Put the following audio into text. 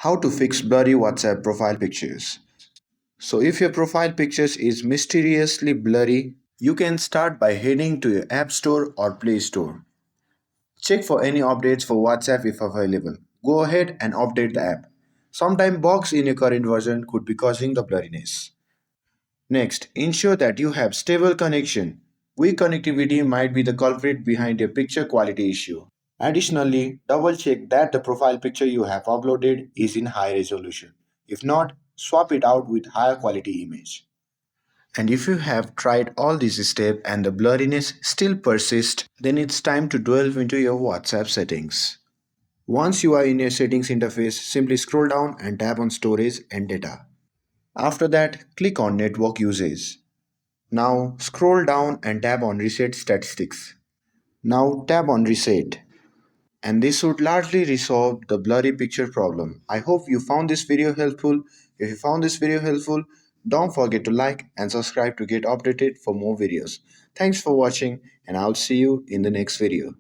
How to fix blurry WhatsApp profile pictures. So if your profile pictures is mysteriously blurry, you can start by heading to your App Store or Play Store. Check for any updates for WhatsApp if available. Go ahead and update the app. Sometime bugs in your current version could be causing the blurriness. Next, ensure that you have stable connection. Weak connectivity might be the culprit behind your picture quality issue. Additionally, double check that the profile picture you have uploaded is in high resolution. If not, swap it out with higher quality image. And if you have tried all these steps and the blurriness still persists, then it's time to delve into your WhatsApp settings. Once you are in your settings interface, simply scroll down and tap on storage and data. After that, click on network usage. Now scroll down and tap on reset statistics. Now tap on reset. And this should largely resolve the blurry picture problem. I hope you found this video helpful. If you found this video helpful, don't forget to like and subscribe to get updated for more videos. Thanks for watching and I'll see you in the next video.